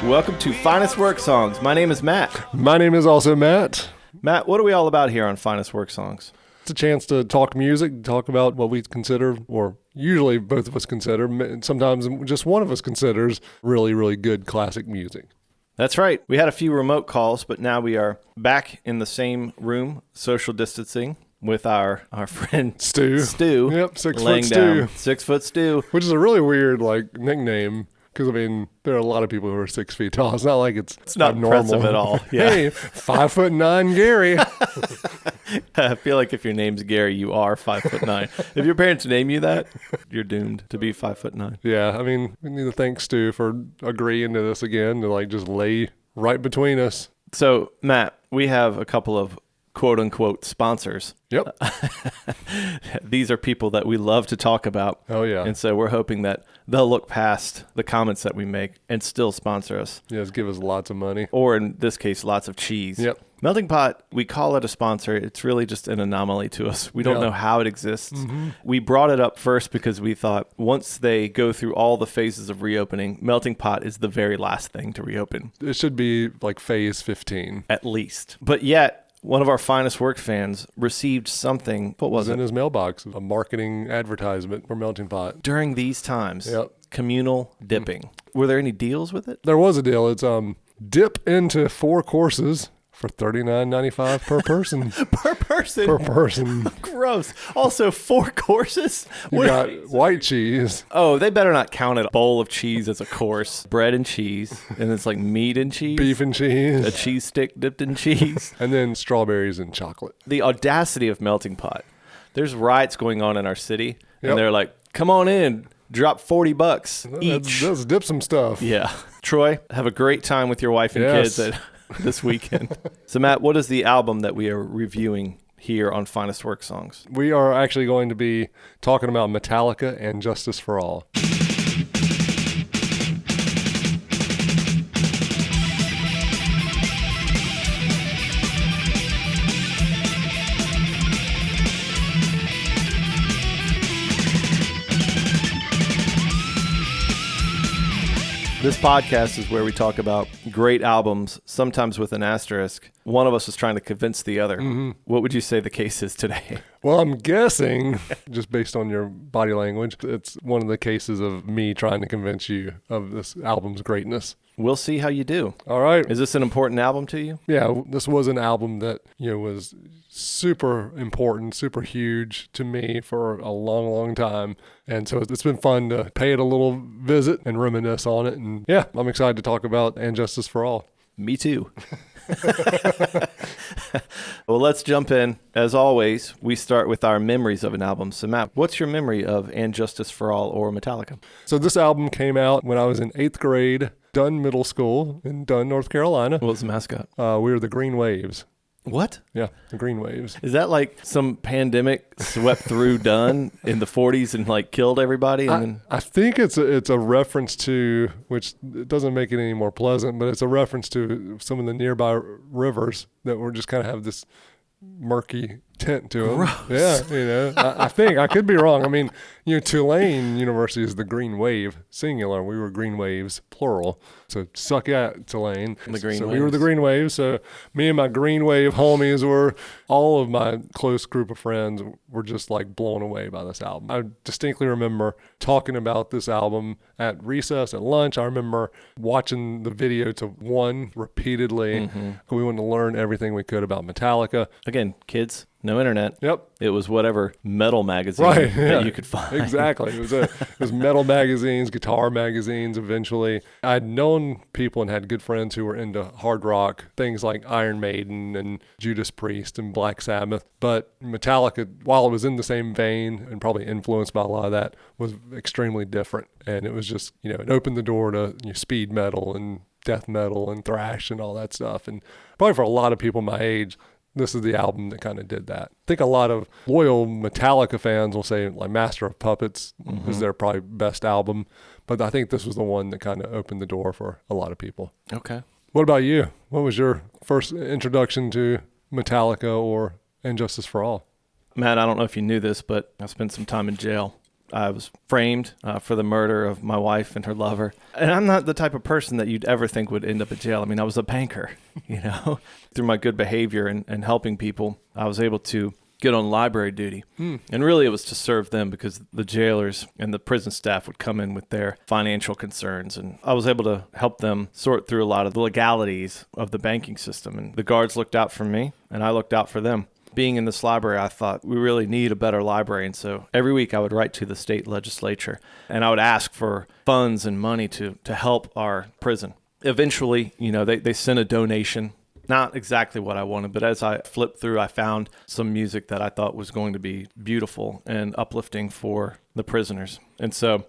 Welcome to Finest Work Songs. My name is Matt. My name is also Matt. Matt, what are we all about here on Finest Work Songs? It's a chance to talk music, talk about what we consider, or usually both of us consider, sometimes just one of us considers really, really good classic music. That's right. We had a few remote calls, but now we are back in the same room, social distancing, with our friend Stu. Yep, 6 foot Stu. 6 foot Stu. Which is a really weird nickname. Because, I mean, there are a lot of people who are 6 feet tall. It's not like it's not normal. Impressive at all. Yeah. Hey, 5'9" Gary. I feel like if your name's Gary, you are 5'9". If your parents name you that, you're doomed to be 5'9". Yeah, I mean, we need to thank Stu for agreeing to this again, to just lay right between us. So, Matt, we have a couple of quote-unquote sponsors. Yep. These are people that we love to talk about. Oh, yeah. And so we're hoping that they'll look past the comments that we make and still sponsor us. Yes, give us lots of money. Or in this case, lots of cheese. Yep. Melting Pot, we call it a sponsor. It's really just an anomaly to us. We don't know how it exists. Mm-hmm. We brought it up first because we thought once they go through all the phases of reopening, Melting Pot is the very last thing to reopen. It should be like phase 15. At least. But yet, one of our Finest Work fans received something. What was it? In his mailbox, a marketing advertisement for Melting Pot. During these times, yep. Communal dipping. Were there any deals with it? There was a deal. It's dip into 4 courses for $39.95 per person. Per person? Per person. Gross. Also, 4 courses? You got white cheese. Oh, they better not count a bowl of cheese as a course. Bread and cheese. And it's like meat and cheese. Beef and cheese. A cheese stick dipped in cheese. And then strawberries and chocolate. The audacity of Melting Pot. There's riots going on in our city. And they're like, come on in. Drop $40 each. Let's dip some stuff. Yeah. Troy, have a great time with your wife and kids this weekend. So, Matt, what is the album that we are reviewing here on Finest Work Songs? We are actually going to be talking about Metallica and Justice for All. This podcast is where we talk about great albums, sometimes with an asterisk. One of us is trying to convince the other. Mm-hmm. What would you say the case is today? Well, I'm guessing, just based on your body language, it's one of the cases of me trying to convince you of this album's greatness. We'll see how you do. All right. Is this an important album to you? Yeah, this was an album that, was super important, super huge to me for a long, long time. And so it's been fun to pay it a little visit and reminisce on it. And yeah, I'm excited to talk about And Justice for All. Me too. Well, let's jump in. As always, we start with our memories of an album. So, Matt, what's your memory of And Justice for All or Metallica? So this album came out when I was in 8th grade, Dunn Middle School in Dunn, North Carolina. What was the mascot? We were the Green Waves. What? Yeah, the Green Waves. Is that like some pandemic swept through Dunn in the 40s and killed everybody? And I think it's a reference to, which it doesn't make it any more pleasant, but it's a reference to some of the nearby rivers that were just kind of have this murky tint to them. Gross. Yeah, I think I could be wrong. I mean, Tulane University is the Green Wave singular. We were Green Waves plural. So suck at Tulane. The Green so Waves. We were the Green Waves. So me and my Green Wave homies were, all of my close group of friends were just blown away by this album. I distinctly remember talking about this album at recess, at lunch. I remember watching the video to One repeatedly. Mm-hmm. We wanted to learn everything we could about Metallica. Again, kids, no internet. Yep. It was whatever metal magazine that you could find. Exactly. It was metal magazines, guitar magazines eventually. I'd known people and had good friends who were into hard rock, things like Iron Maiden and Judas Priest and Black Sabbath. But Metallica, while it was in the same vein and probably influenced by a lot of that, was extremely different. And it was just, it opened the door to speed metal and death metal and thrash and all that stuff. And probably for a lot of people my age, this is the album that kind of did that. I think a lot of loyal Metallica fans will say Master of Puppets is their probably best album. But I think this was the one that kind of opened the door for a lot of people. Okay. What about you? What was your first introduction to Metallica or And Justice for All? Matt, I don't know if you knew this, but I spent some time in jail. I was framed for the murder of my wife and her lover. And I'm not the type of person that you'd ever think would end up in jail. I mean, I was a banker, Through my good behavior and helping people, I was able to get on library duty. And really it was to serve them because the jailers and the prison staff would come in with their financial concerns. And I was able to help them sort through a lot of the legalities of the banking system. And the guards looked out for me and I looked out for them. Being in this library, I thought we really need a better library. And so every week I would write to the state legislature and I would ask for funds and money to help our prison. Eventually, they sent a donation. Not exactly what I wanted, but as I flipped through, I found some music that I thought was going to be beautiful and uplifting for the prisoners. And so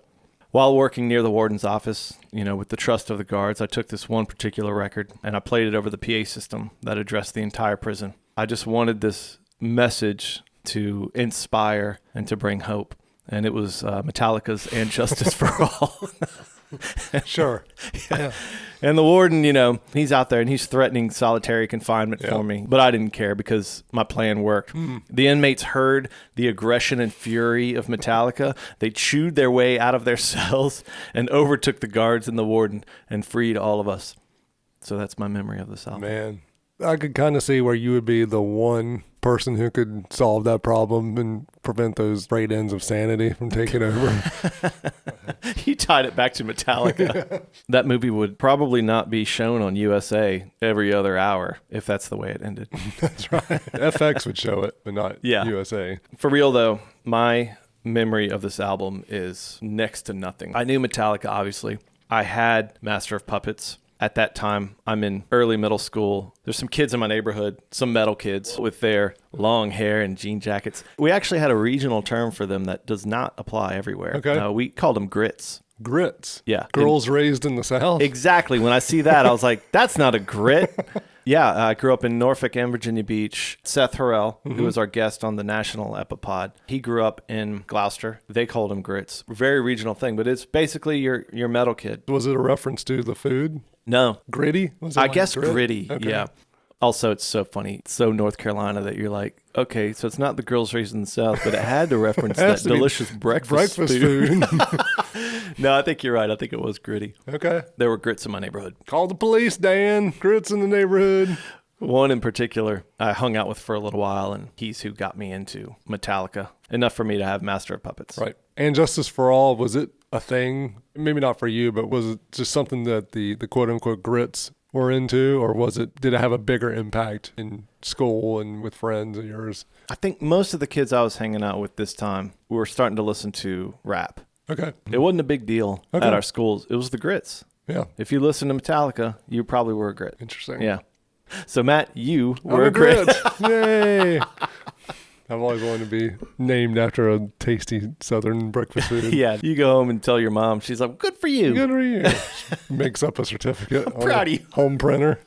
while working near the warden's office, with the trust of the guards, I took this one particular record and I played it over the PA system that addressed the entire prison. I just wanted this message to inspire and to bring hope. And it was Metallica's And Justice for All. Sure. Yeah. And the warden, he's out there and he's threatening solitary confinement for me. But I didn't care because my plan worked. The inmates heard the aggression and fury of Metallica. They chewed their way out of their cells and overtook the guards and the warden and freed all of us. So that's my memory of this album. Man, I could kind of see where you would be the one person who could solve that problem and prevent those great ends of sanity from taking over. You tied it back to Metallica. That movie would probably not be shown on USA every other hour if that's the way it ended. That's right. FX would show it, but not USA. For real, though, my memory of this album is next to nothing. I knew Metallica, obviously. I had Master of Puppets. At that time, I'm in early middle school. There's some kids in my neighborhood, some metal kids with their long hair and jean jackets. We actually had a regional term for them that does not apply everywhere. Okay. We called them grits. Grits? Yeah. Girls raised in the South? Exactly. When I see that, I was like, that's not a grit. Yeah, I grew up in Norfolk and Virginia Beach. Seth Harrell, who was our guest on the National Epipod, he grew up in Gloucester. They called him grits. Very regional thing, but it's basically your metal kid. Was it a reference to the food? No. Gritty? Was it I guess gritty, okay. Yeah. Also, it's so funny. It's so North Carolina that you're like, okay, so it's not the girls raised in the South, but it had to reference that delicious breakfast food. No, I think you're right. I think it was gritty. Okay. There were grits in my neighborhood. Call the police, Dan. Grits in the neighborhood. One in particular I hung out with for a little while, and he's who got me into Metallica. Enough for me to have Master of Puppets. Right. And Justice for All, was it a thing? Maybe not for you, but was it just something that the quote-unquote grits were into, or did it have a bigger impact in school and with friends of yours? I think most of the kids I was hanging out with this time were starting to listen to rap. Okay. It wasn't a big deal at our schools. It was the grits. Yeah. If you listen to Metallica, you probably were a grit. Interesting. Yeah. So Matt, you were a grit. Yay. I've always wanted to be named after a tasty Southern breakfast food. Yeah. You go home and tell your mom. She's like, good for you. Good for you. Makes up a certificate. I'm proud of you. Home printer.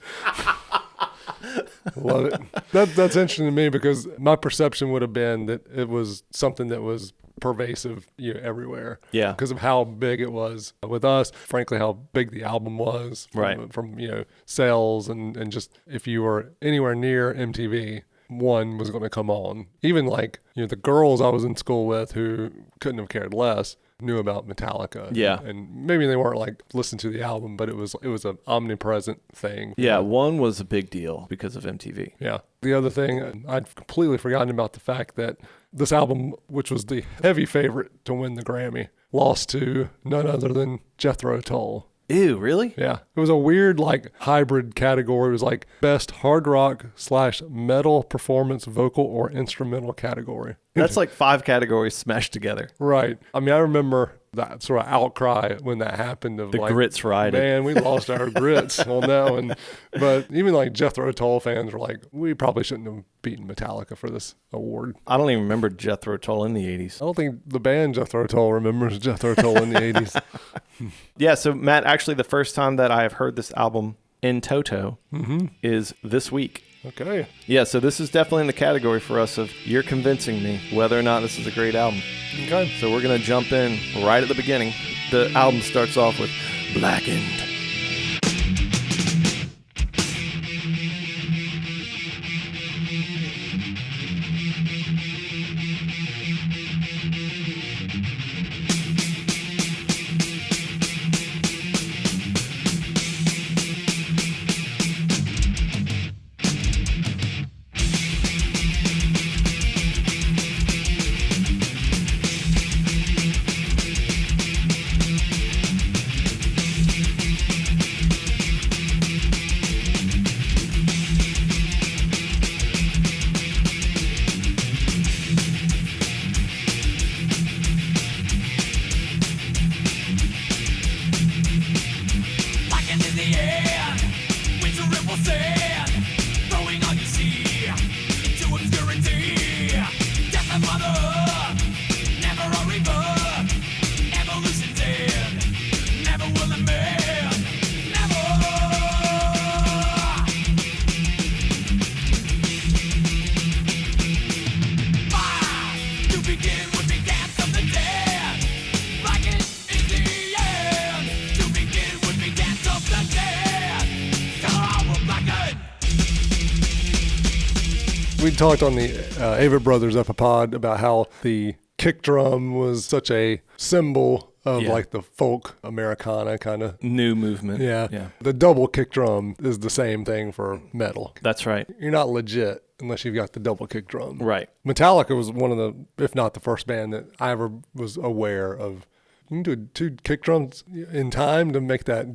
Love it. That's interesting to me because my perception would have been that it was something that was pervasive everywhere. Yeah. Because of how big it was with us, frankly, how big the album was. Right. From sales and just if you were anywhere near MTV, one was going to come on. Even like, the girls I was in school with who couldn't have cared less knew about Metallica. Yeah. And maybe they weren't like listening to the album, but it was an omnipresent thing. Yeah, one was a big deal because of MTV. Yeah. The other thing, I'd completely forgotten about the fact that this album, which was the heavy favorite to win the Grammy, lost to none other than Jethro Tull. Ew, really? Yeah. It was a weird hybrid category. It was like best hard rock / metal performance vocal or instrumental category. That's like 5 categories smashed together. Right. I mean, I remember that sort of outcry when that happened of the grits rioted. Man, we lost our grits on that one. But even Jethro Tull fans were like, we probably shouldn't have beaten Metallica for this award. I don't even remember Jethro Tull in the 80s. I don't think the band Jethro Tull remembers Jethro Tull in the 80s. Yeah, so Matt, actually the first time that I have heard this album in toto is this week. Okay. Yeah, so this is definitely in the category for us of you're convincing me whether or not this is a great album. Okay. So we're going to jump in right at the beginning. The album starts off with Blackened. the end, winter ripple sand, throwing all you see into obscurity. Death of mother, never a rebirth. Evolution's end, never will it mend. Never. To begin would be dance of the dead. Like it is the end. To begin would be dance of the dead. Color I will blacken. We talked on the Avett Brothers Epipod about how the kick drum was such a symbol of like the folk Americana kind of new movement. Yeah. The double kick drum is the same thing for metal. That's right. You're not legit unless you've got the double kick drum. Right. Metallica was one of the, if not the first band that I ever was aware of. You can do 2 kick drums in time to make that.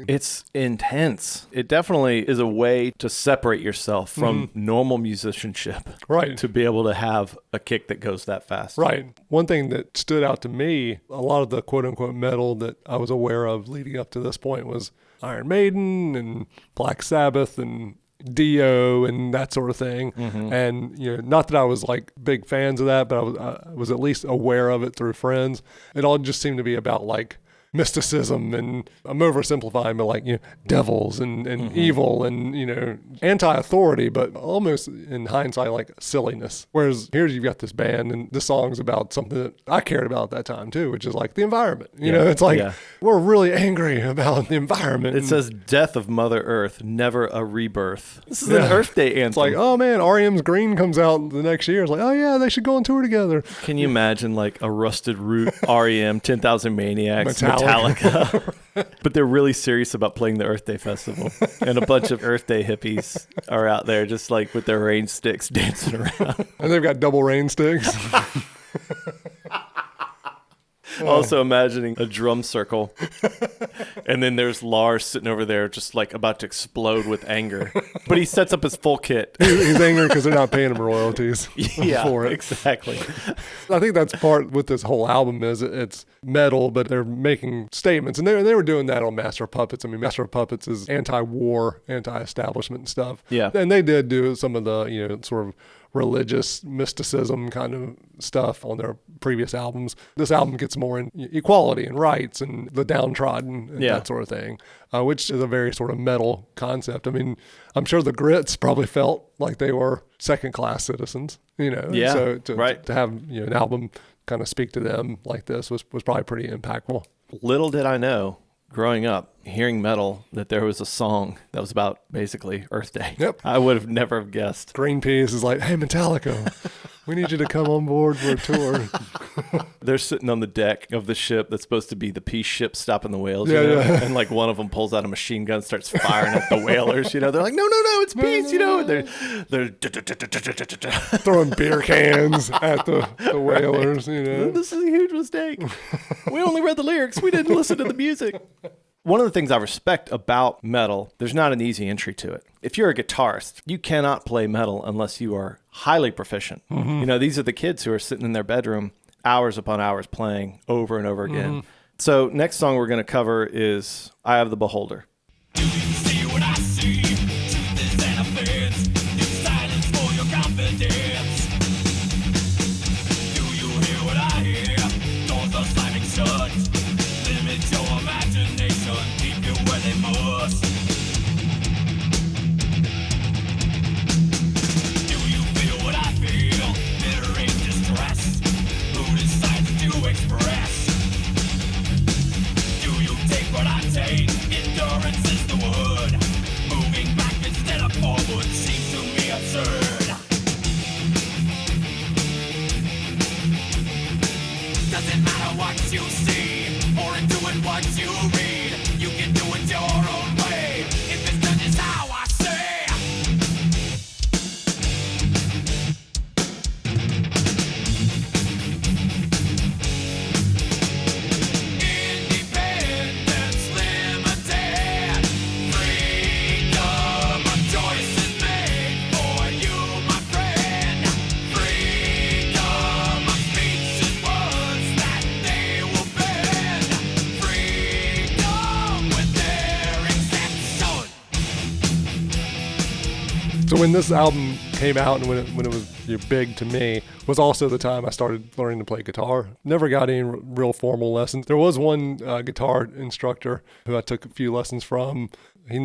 It's intense. It definitely is a way to separate yourself from normal musicianship. Right. To be able to have a kick that goes that fast. Right. One thing that stood out to me, a lot of the quote unquote metal that I was aware of leading up to this point was Iron Maiden and Black Sabbath and Dio and that sort of thing. And, you know, not that I was like big fans of that, but I was at least aware of it through friends. It all just seemed to be about like mysticism, and I'm oversimplifying, but like, you know, devils and evil and, you know, anti-authority, but almost in hindsight, like silliness. Whereas here you've got this band and the song's about something that I cared about at that time too, which is like the environment. You know, it's like, we're really angry about the environment. It says death of Mother Earth, never a rebirth. This is an Earth Day anthem. It's like, oh man, REM's Green comes out the next year. It's like, oh yeah, they should go on tour together. Can you imagine like a Rusted Root, REM, 10,000 Maniacs, Metallica. But they're really serious about playing the Earth Day Festival. And a bunch of Earth Day hippies are out there just like with their rain sticks dancing around. And they've got double rain sticks. Also imagining a drum circle. And then there's Lars sitting over there just like about to explode with anger. But he sets up his full kit. He's angry because they're not paying him royalties for it. Exactly. I think that's part with this whole album is it's metal, but they're making statements. And they were doing that on Master of Puppets. I mean, Master of Puppets is anti-war, anti-establishment and stuff. Yeah. And they did do some of the, you know, sort of religious mysticism kind of stuff on their previous albums. This album gets more in equality and rights and the downtrodden and that sort of thing, which is a very sort of metal concept. I mean, I'm sure the Grits probably felt like they were second-class citizens, you know. Yeah, so to have, you know, an album kind of speak to them like this was probably pretty impactful. Little did I know, growing up, hearing metal, that there was a song that was about basically Earth Day. Yep. I would have never have guessed. Greenpeace is like, hey, Metallica, we need you to come on board for a tour. They're sitting on the deck of the ship that's supposed to be the peace ship stopping the whales, you know? And like one of them pulls out a machine gun, starts firing at the whalers, you know? They're like, no, it's peace, you know? And they're throwing beer cans at the whalers, you know? This is a huge mistake. We only read the lyrics. We didn't listen to the music. One of the things I respect about metal, there's not an easy entry to it. If you're a guitarist, you cannot play metal unless you are highly proficient. You know, these are the kids who are sitting in their bedroom hours upon hours playing over and over again. So next song we're going to cover is Eye of the Beholder. Do you see what I see? Truth is an offense. Use silence for your confidence. Do you hear what I hear? Doors are slamming shut. Limit your imagination. Keep you where they must. Do you feel what I feel? Bitter and distress. Who decides to express? Do you take what I take? Endurance is the word. Moving back instead of forward seems to me absurd. Doesn't matter what you see, or doing what you read. You can do it your own way. If it's done, it's how I say. Independence limited. So when this album came out and when it was big to me was also the time I started learning to play guitar. Never got any real formal lessons. There was one guitar instructor who I took a few lessons from. He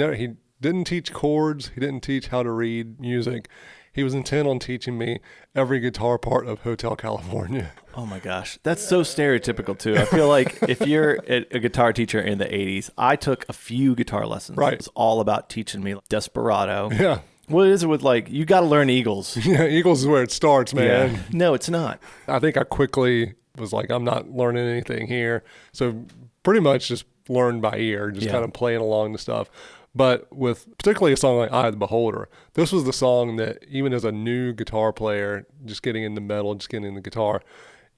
didn't teach chords. He didn't teach how to read music. He was intent on teaching me every guitar part of Hotel California. Oh my gosh. That's so stereotypical too. I feel like if you're a guitar teacher in the 80s, I took a few guitar lessons. Right. It was all about teaching me Desperado. Yeah. What is it with you got to learn Eagles? Yeah, Eagles is where it starts, man. Yeah. No, it's not. I think I quickly was like, I'm not learning anything here. So pretty much just learned by ear, just kind of playing along the stuff. But with particularly a song like Eye of the Beholder, this was the song that even as a new guitar player, just getting into metal, just getting into guitar,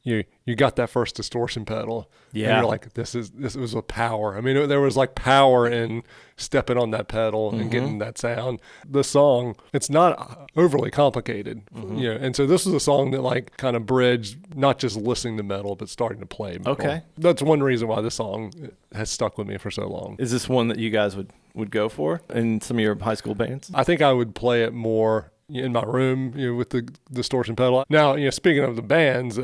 you got that first distortion pedal. Yeah. And you're like, this was a power. I mean, there was like power in stepping on that pedal and getting that sound. The song, it's not overly complicated, and so this was a song that like kind of bridged not just listening to metal, but starting to play metal. Okay. That's one reason why this song has stuck with me for so long. Is this one that you guys would go for in some of your high school bands? I think I would play it more in my room, with the distortion pedal. Now, speaking of the bands,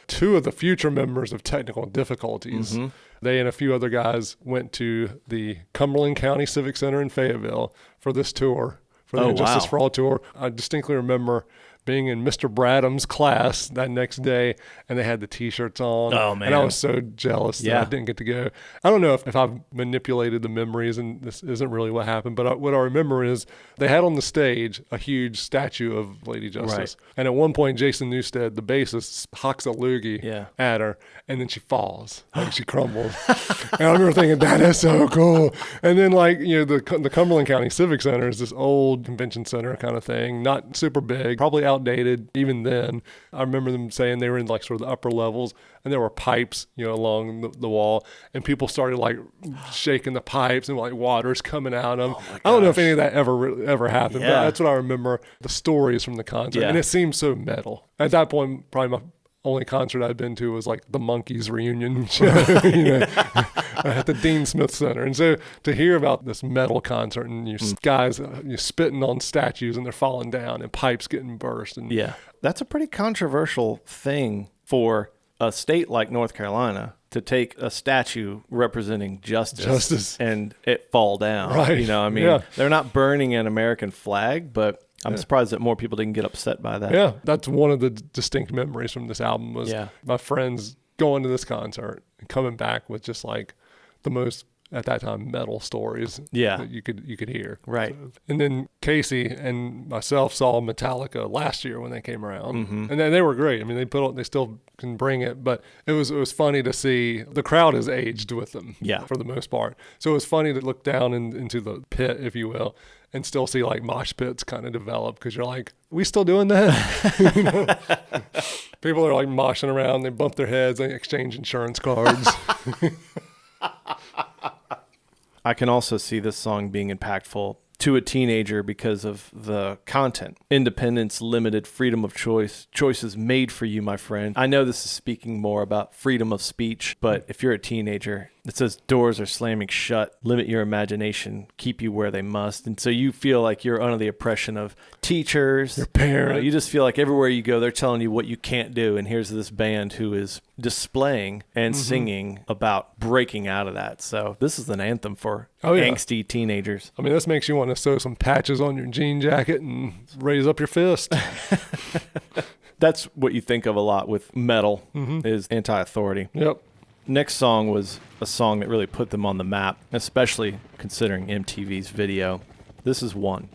two of the future members of Technical Difficulties, they and a few other guys went to the Cumberland County Civic Center in Fayetteville for this tour, for the Justice for All tour. I distinctly remember being in Mr. Bradham's class that next day, and they had the T-shirts on. Oh, man. And I was so jealous that I didn't get to go. I don't know if I've manipulated the memories, and this isn't really what happened, but what I remember is they had on the stage a huge statue of Lady Justice. Right. And at one point, Jason Newsted, the bassist, hocks a loogie at her, and then she falls. Like she crumbles. And I remember thinking, that is so cool. And then, the Cumberland County Civic Center is this old convention center kind of thing, not super big, probably outdated even then. I remember them saying they were in like sort of the upper levels, and there were pipes, along the wall, and people started like shaking the pipes, and like water's coming out of them. I don't know if any of that ever happened, but that's what I remember, the stories from the concert. And it seemed so metal. At that point, probably my only concert I'd been to was like the Monkees reunion show, at the Dean Smith Center. And so to hear about this metal concert and you guys you're spitting on statues and they're falling down and pipes getting burst. And that's a pretty controversial thing for a state like North Carolina to take a statue representing justice and it fall down. Right. They're not burning an American flag, but I'm surprised that more people didn't get upset by that. Yeah, that's one of the distinct memories from this album was my friends going to this concert and coming back with just like the most, at that time, metal stories that you could hear. Right. So, and then Casey and myself saw Metallica last year when they came around, and they were great. I mean, they still can bring it, but it was funny to see the crowd has aged with them. For the most part. So it was funny to look down into the pit, if you will, and still see like mosh pits kind of develop, because you're like, we still doing that? People are like moshing around, they bump their heads, they exchange insurance cards. I can also see this song being impactful to a teenager because of the content. Independence, limited, freedom of choice, choices made for you, my friend. I know this is speaking more about freedom of speech, but if you're a teenager, it says doors are slamming shut, limit your imagination, keep you where they must. And so you feel like you're under the oppression of teachers, your parents. You just feel like everywhere you go, they're telling you what you can't do. And here's this band who is displaying and singing about breaking out of that. So this is an anthem for angsty teenagers. I mean, this makes you want to sew some patches on your jean jacket and raise up your fist. That's what you think of a lot with metal is anti-authority. Yep. Next song was a song that really put them on the map, especially considering MTV's video. This is One.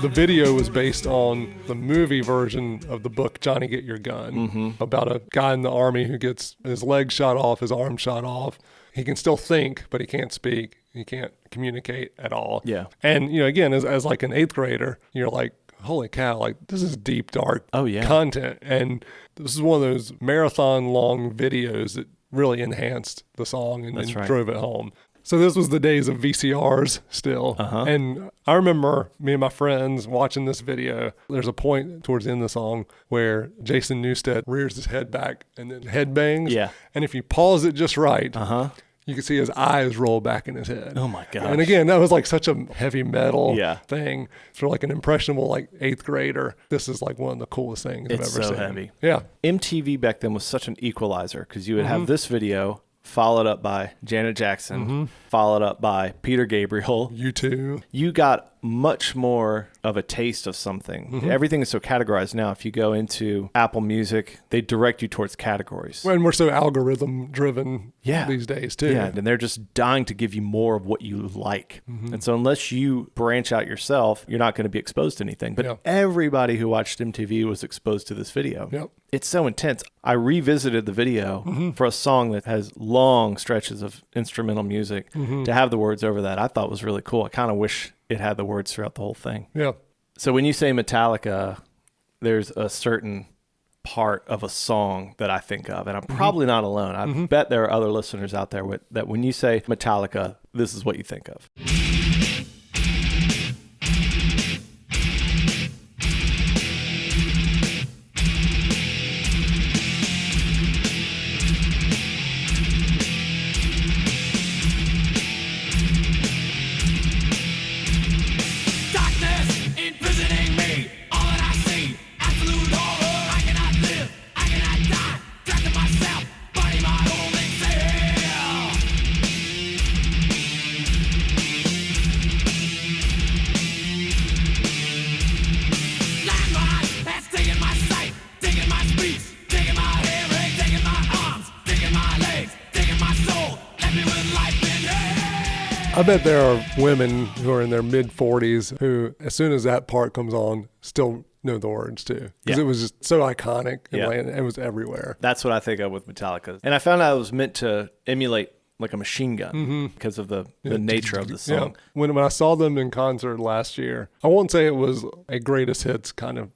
The video was based on the movie version of the book Johnny Get Your Gun, about a guy in the army who gets his leg shot off, his arm shot off. He can still think, but he can't speak. He can't communicate at all. Yeah. And, again, as like an 8th grader, you're like, holy cow, like this is deep, dark content. And this is one of those marathon long videos that really enhanced the song and drove it home. So this was the days of VCRs still. And I remember me and my friends watching this video. There's a point towards the end of the song where Jason Newsted rears his head back and then headbangs. Yeah. And if you pause it just right, you can see his eyes roll back in his head. Oh my gosh. And again, that was like such a heavy metal Yeah. thing. For like an impressionable like 8th grader, this is like one of the coolest things I've ever It's so seen. heavy. Yeah. MTV back then was such an equalizer because you would have this video followed up by Janet Jackson, followed up by Peter Gabriel. You too. You got much more of a taste of something. Everything is so categorized now. If you go into Apple Music, they direct you towards categories. And we're so algorithm driven these days too. Yeah, and they're just dying to give you more of what you like. And so unless you branch out yourself, you're not going to be exposed to anything. But everybody who watched MTV was exposed to this video. Yep. It's so intense. I revisited the video for a song that has long stretches of instrumental music. To have the words over that, I thought was really cool. I kind of wish it had the words throughout the whole thing. Yeah. So when you say Metallica, there's a certain part of a song that I think of, and I'm probably not alone. I bet there are other listeners out there that when you say Metallica, this is what you think of. Darkness imprisoning me. All that I see, absolute horror. I cannot live, I cannot die. Trapped in myself, body my only cell. Landmine has taken my sight, taken my speech, taken my hearing, taken my arms, taken my legs, taken my soul. Left me with life in hell. I bet there are women who are in their mid 40s who, as soon as that part comes on, still know the words too. Because it was just so iconic and it was everywhere. That's what I think of with Metallica. And I found out it was meant to emulate like a machine gun because of the nature of the song. Yeah. When I saw them in concert last year, I won't say it was a greatest hits kind of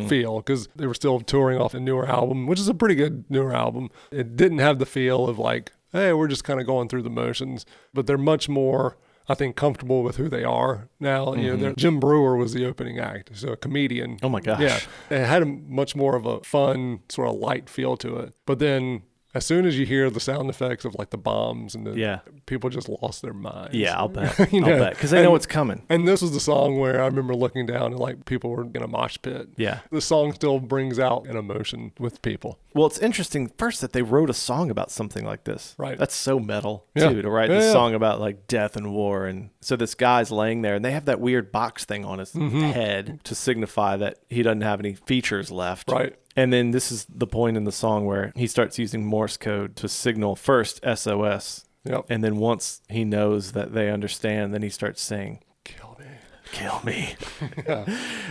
feel because they were still touring off a newer album, which is a pretty good newer album. It didn't have the feel of like, hey, we're just kind of going through the motions, but they're much more, I think, comfortable with who they are now. You know, Jim Brewer was the opening act, so a comedian. Oh my gosh. Yeah, it had a much more of a fun, sort of light feel to it. But then, as soon as you hear the sound effects of like the bombs and the people just lost their minds. Yeah, I'll bet. You know? I'll bet because they know it's coming. And this was the song where I remember looking down and like people were in a mosh pit. Yeah. The song still brings out an emotion with people. Well, it's interesting first that they wrote a song about something like this. Right. That's so metal too, to write this song about like death and war. And so this guy's laying there and they have that weird box thing on his head to signify that he doesn't have any features left. Right. And then this is the point in the song where he starts using Morse code to signal first SOS. Yep. And then once he knows that they understand, then he starts saying, Kill me. kill me.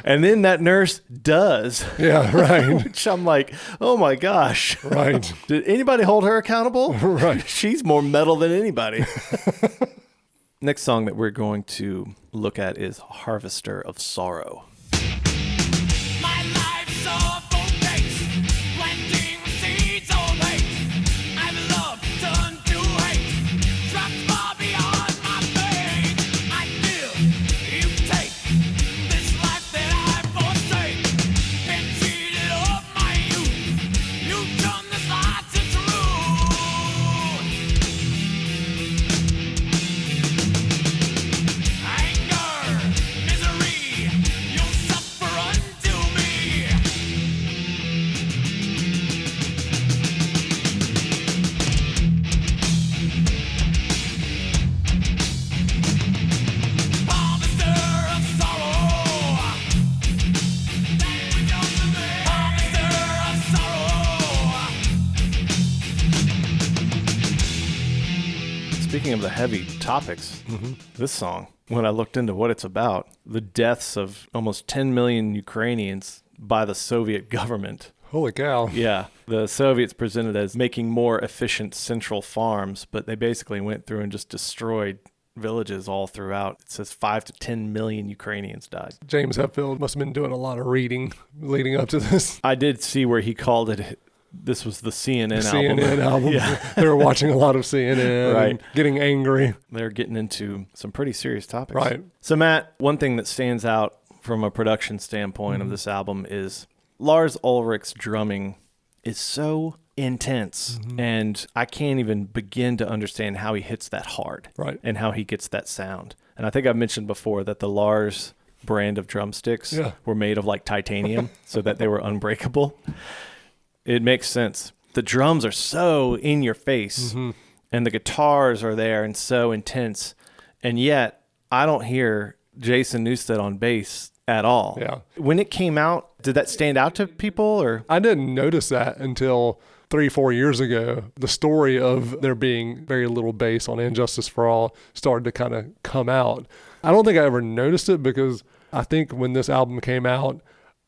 And then that nurse does. Yeah, right. Which I'm like, oh my gosh. Right. Did anybody hold her accountable? Right. She's more metal than anybody. Next song that we're going to look at is Harvester of Sorrow. My life's a focus, planting seeds of hate. I've loved, turned to hate, dropped far beyond my fate. I feel you take this life that I forsake. Been cheated of my youth, you turn this life to truth. Anger, misery, you'll Speaking of the heavy topics, this song, when I looked into what it's about, the deaths of almost 10 million Ukrainians by the Soviet government. Holy cow. Yeah. The Soviets presented as making more efficient central farms, but they basically went through and just destroyed villages all throughout. It says 5 to 10 million Ukrainians died. James Hetfield must have been doing a lot of reading leading up to this. I did see where he called it, this was the CNN album. CNN album. Yeah. They were watching a lot of CNN Right. and getting angry. They're getting into some pretty serious topics. Right. So, Matt, one thing that stands out from a production standpoint of this album is Lars Ulrich's drumming is so intense, and I can't even begin to understand how he hits that hard, Right. and how he gets that sound. And I think I've mentioned before that the Lars brand of drumsticks were made of like titanium so that they were unbreakable. It makes sense. The drums are so in your face, and the guitars are there and so intense, and yet I don't hear Jason Newsted on bass at all. Yeah. When it came out, did that stand out to people, or? I didn't notice that until 3-4 years ago. The story of there being very little bass on And Justice for All started to kind of come out. I don't think I ever noticed it because I think when this album came out,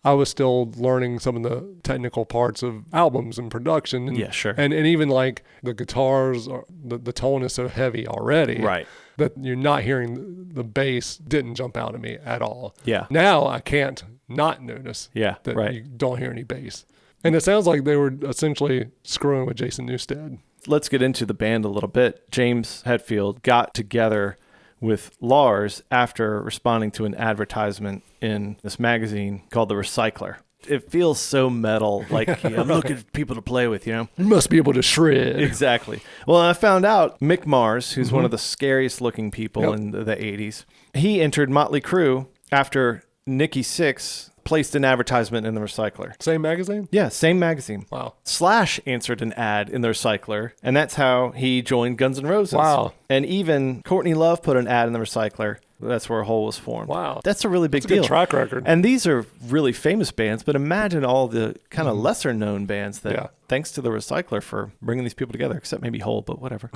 I was still learning some of the technical parts of albums and production. And, Yeah, sure. And even like the guitars, the tone is so heavy already. Right. That you're not hearing the bass didn't jump out at me at all. Yeah. Now I can't not notice Yeah, that right. you don't hear any bass. And it sounds like they were essentially screwing with Jason Newsted. Let's get into the band a little bit. James Hetfield got together with Lars after responding to an advertisement in this magazine called The Recycler. It feels so metal, like I'm looking for people to play with, you know? You must be able to shred. Exactly. Well, I found out Mick Mars, who's one of the scariest looking people in the 80s, he entered Motley Crue after Nikki Sixx placed an advertisement in The Recycler. Same magazine? Yeah, same magazine. Wow. Slash answered an ad in The Recycler, and that's how he joined Guns N' Roses. Wow. And even Courtney Love put an ad in The Recycler. That's where a hole was formed. Wow. That's a really big That's a deal. good track record. And these are really famous bands, but imagine all the kind of lesser known bands that, thanks to The Recycler for bringing these people together, except maybe Hole, but whatever.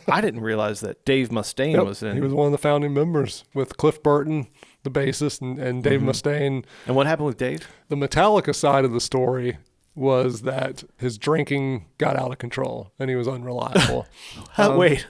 I didn't realize that Dave Mustaine was in. He was one of the founding members with Cliff Burton, the bassist, and Dave Mustaine. And what happened with Dave? The Metallica side of the story was that his drinking got out of control and he was unreliable. Wait.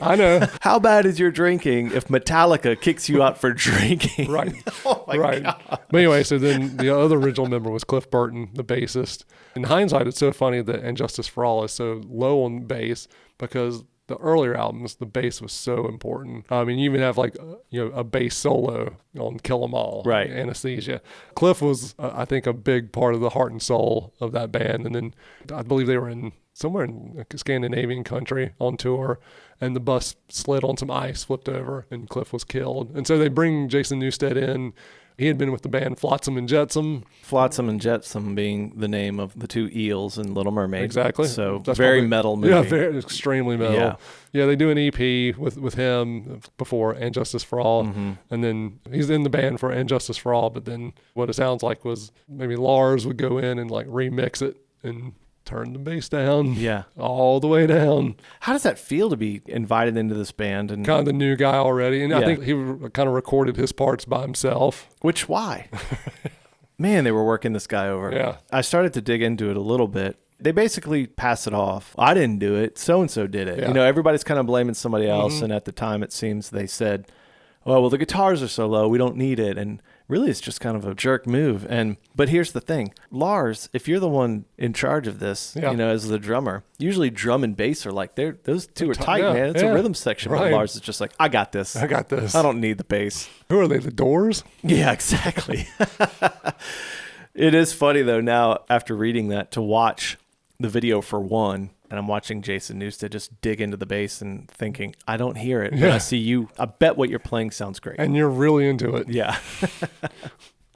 I know. How bad is your drinking if Metallica kicks you out for drinking? Right. Oh my Right. God. But anyway, so then the other original member was Cliff Burton, the bassist. In hindsight, it's so funny that And Justice for All is so low on bass because the earlier albums, the bass was so important. I mean, you even have like, a bass solo on Kill 'Em All. Right. Anesthesia. Cliff was, I think, a big part of the heart and soul of that band. And then I believe they were somewhere in a Scandinavian country on tour, and the bus slid on some ice, flipped over, and Cliff was killed. And so they bring Jason Newsted in. He had been with the band Flotsam and Jetsam. Flotsam and Jetsam being the name of the two eels in Little Mermaid. Exactly. So That's very probably- metal movie. Yeah, very extremely metal. Yeah. Yeah, they do an EP with him before And Justice for All. And then he's in the band for And Justice for All, but then what it sounds like was maybe Lars would go in and like remix it and turn the bass down. Yeah. All the way down. How does that feel to be invited into this band? And Kind of the new guy already. And I Yeah. think he kind of recorded his parts by himself. why? Man, they were working this guy over. Yeah. I started to dig into it a little bit. They basically pass it off. I didn't do it. So-and-so did it. Yeah. You know, everybody's kind of blaming somebody else. And at the time, it seems they said, well, the guitars are so low, we don't need it. And really, it's just kind of a jerk move. But here's the thing. Lars, if you're the one in charge of this, as the drummer, usually drum and bass are like, those two are tight, man. It's a rhythm section. But Right. Lars is just like, I got this. I got this. I don't need the bass. Who are they, the Doors? Yeah, exactly. It is funny, though, now after reading that, to watch the video for one, and I'm watching Jason Newsted just dig into the bass and thinking, I don't hear it, but I see you. I bet what you're playing sounds great. And you're really into it. Yeah.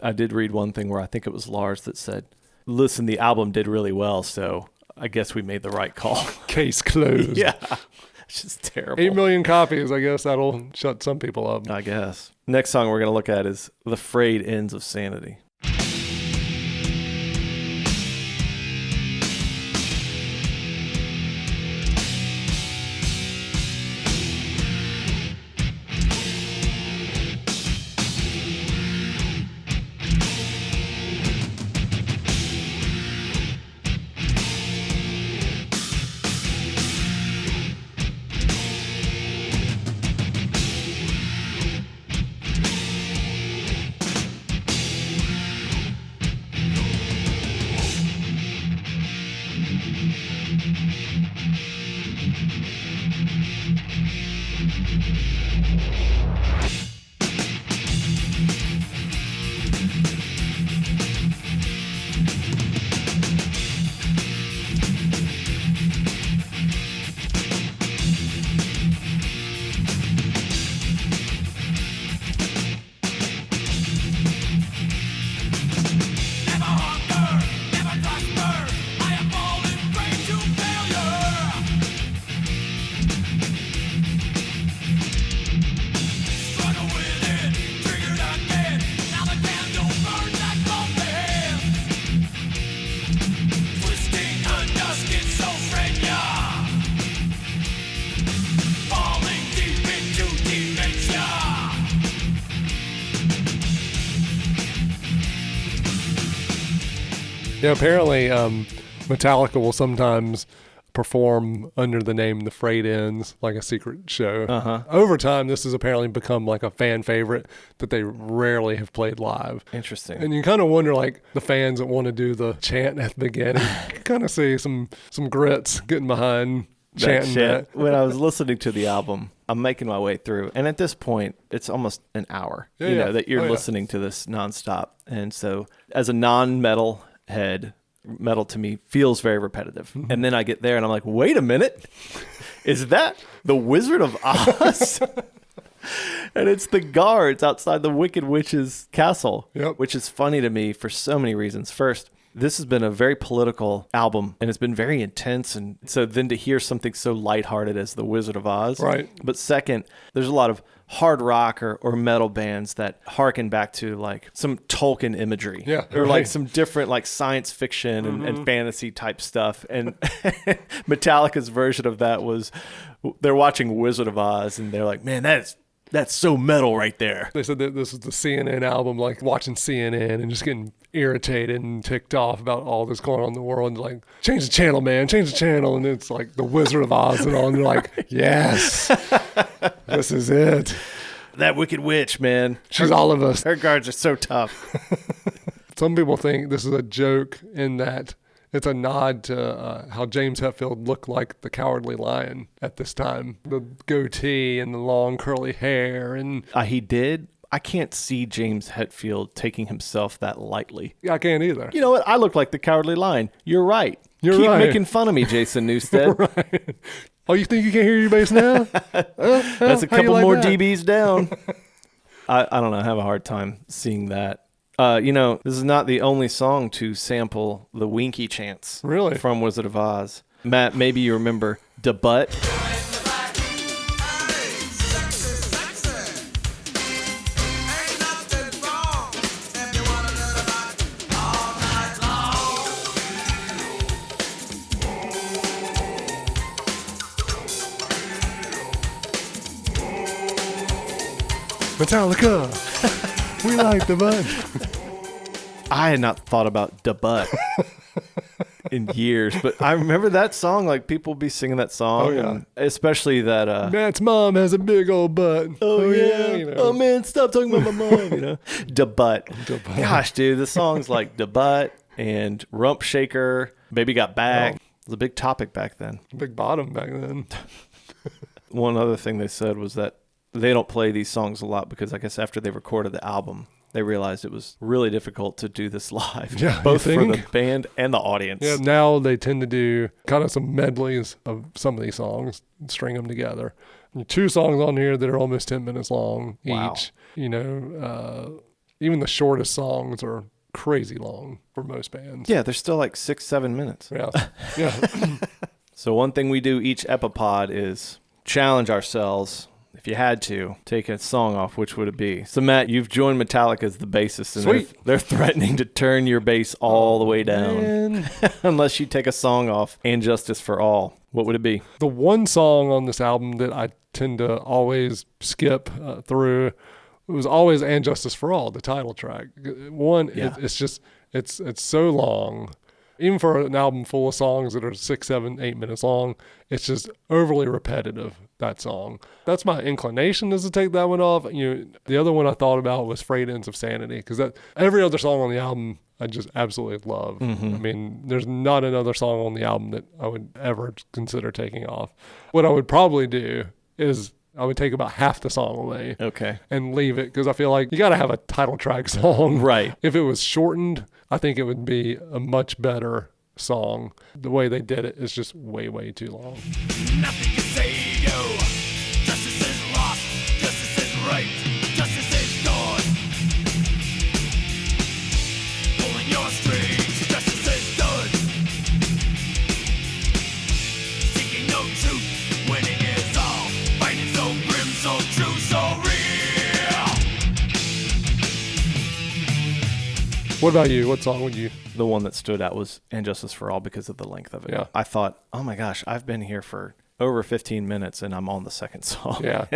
I did read one thing where I think it was Lars that said, listen, the album did really well, so I guess we made the right call. Case closed. Yeah. It's just terrible. 8 million copies. I guess that'll shut some people up. I guess. Next song we're going to look at is The Frayed Ends of Sanity. Yeah, apparently Metallica will sometimes perform under the name The Frayed Ends, like a secret show. Over time, this has apparently become like a fan favorite that they rarely have played live. Interesting. And you kind of wonder, like, the fans that want to do the chant at the beginning, kind of see some grits getting behind chanting that. When I was listening to the album, I'm making my way through, and at this point, it's almost an hour, that you're listening to this nonstop. And so as a non-metal head, metal to me feels very repetitive. And then I get there and I'm like, wait a minute, is that the Wizard of Oz? And it's the guards outside the Wicked Witch's castle, which is funny to me for so many reasons. First, this has been a very political album, and it's been very intense. And so then to hear something so lighthearted as the Wizard of Oz. Right. But second, there's a lot of hard rock or metal bands that harken back to like some Tolkien imagery. Or like some different like science fiction and fantasy type stuff. And Metallica's version of that was they're watching Wizard of Oz and they're like, man, that's so metal right there. They said that this was the CNN album, like watching CNN and just getting irritated and ticked off about all this going on in the world. And like, change the channel, man, change the channel. And it's like the Wizard of Oz and all. And they're like, yes, this is it. That Wicked Witch, man. She's all of us. Her guards are so tough. Some people think this is a joke in that it's a nod to how James Hetfield looked like the Cowardly Lion at this time. The goatee and the long curly hair. And he did. I can't see James Hetfield taking himself that lightly. I can't either. You know what? I look like the Cowardly Lion. You're right. Keep making fun of me, Jason Newsted. Right. Oh, you think you can't hear your bass now? That's a couple more dBs down. I don't know. I have a hard time seeing that. This is not the only song to sample the Winky chants from Wizard of Oz. Matt, maybe you remember Da Butt. Metallica, we like the butt. I had not thought about Da Butt in years, but I remember that song. Like people be singing that song, and especially that. Matt's mom has a big old butt. Oh yeah. Oh man, stop talking about my mom. Da Butt. Gosh, dude, the songs like Da Butt and Rump Shaker, Baby Got Back. It was a big topic back then. Big bottom back then. One other thing they said was that they don't play these songs a lot because I guess after they recorded the album, they realized it was really difficult to do this live, both for the band and the audience. Yeah, now they tend to do kind of some medleys of some of these songs, string them together. And 2 songs on here that are almost 10 minutes long each. Even the shortest songs are crazy long for most bands. Yeah, they're still like 6-7 minutes. Yeah. So one thing we do each Epipod is challenge ourselves. If you had to take a song off, which would it be? So Matt, you've joined Metallica as the bassist, and they're threatening to turn your bass all the way down unless you take a song off. And Justice for All. What would it be? The one song on this album that I tend to always skip through was always "And Justice for All," the title track. It's so long. Even for an album full of songs that are 6, 7, 8 minutes long, it's just overly repetitive, that song. That's my inclination, is to take that one off. The other one I thought about was Frayed Ends of Sanity, because every other song on the album I just absolutely love. I mean, there's not another song on the album that I would ever consider taking off. What I would probably do is I would take about half the song away and leave it, because I feel like you got to have a title track song. Right. If it was shortened, I think it would be a much better song. The way they did it is just way, way too long. Nothing can save you. Justice is lost. Justice is right. Justice is gone. Pulling your strings. Justice is done. Seeking no truth. Winning is all. Fighting so grim, so true, so real. What about you? What song would you? The one that stood out was "And Justice for All" because of the length of it. Yeah. I thought, oh my gosh, I've been here for over 15 minutes and I'm on the second song. Yeah.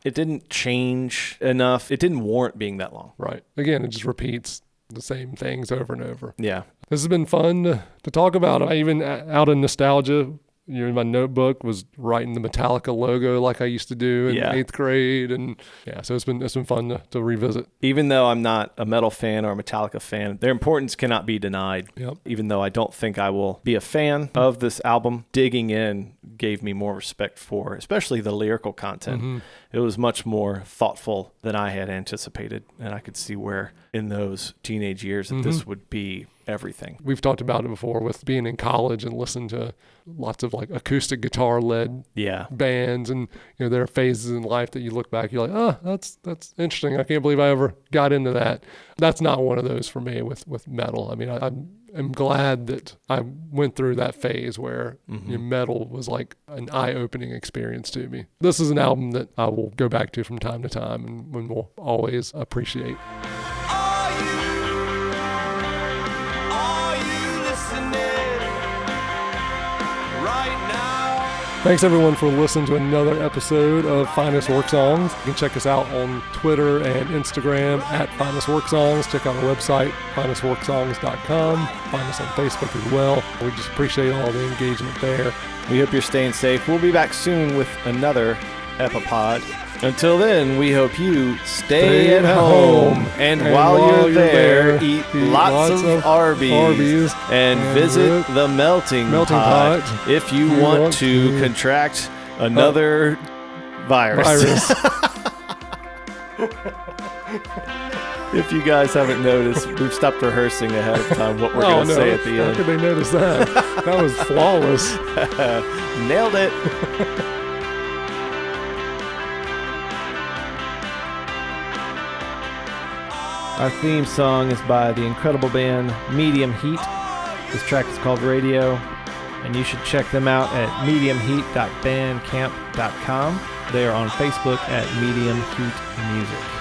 It didn't change enough. It didn't warrant being that long. Right. Again, it just repeats the same things over and over. Yeah. This has been fun to talk about. I even, out of nostalgia, in my notebook was writing the Metallica logo like I used to do in 8th grade. And so it's been fun to revisit. Even though I'm not a metal fan or a Metallica fan, their importance cannot be denied. Yep. Even though I don't think I will be a fan of this album, digging in gave me more respect for especially the lyrical content. Mm-hmm. It was much more thoughtful than I had anticipated. And I could see where in those teenage years that this would be everything. We've talked about it before with being in college and listening to lots of like acoustic guitar led bands, and there are phases in life that you look back, you're like, that's interesting. I can't believe I ever got into that. That's not one of those for me with metal. I mean, I'm glad that I went through that phase where metal was like an eye-opening experience to me. This is an album that I will go back to from time to time and will always appreciate. Thanks everyone for listening to another episode of Finest Work Songs. You can check us out on Twitter and Instagram at Finest Work Songs. Check out our website, finestworksongs.com. Find us on Facebook as well. We just appreciate all the engagement there. We hope you're staying safe. We'll be back soon with another Epipod. Until then, we hope you stay at home. And while you're there, eat lots of Arby's and visit the melting pot if you want to contract another virus. If you guys haven't noticed, we've stopped rehearsing ahead of time what we're going to say at the end. How could they notice that? That was flawless. Nailed it. Our theme song is by the incredible band Medium Heat. This track is called Radio, and you should check them out at mediumheat.bandcamp.com. They are on Facebook at Medium Heat Music.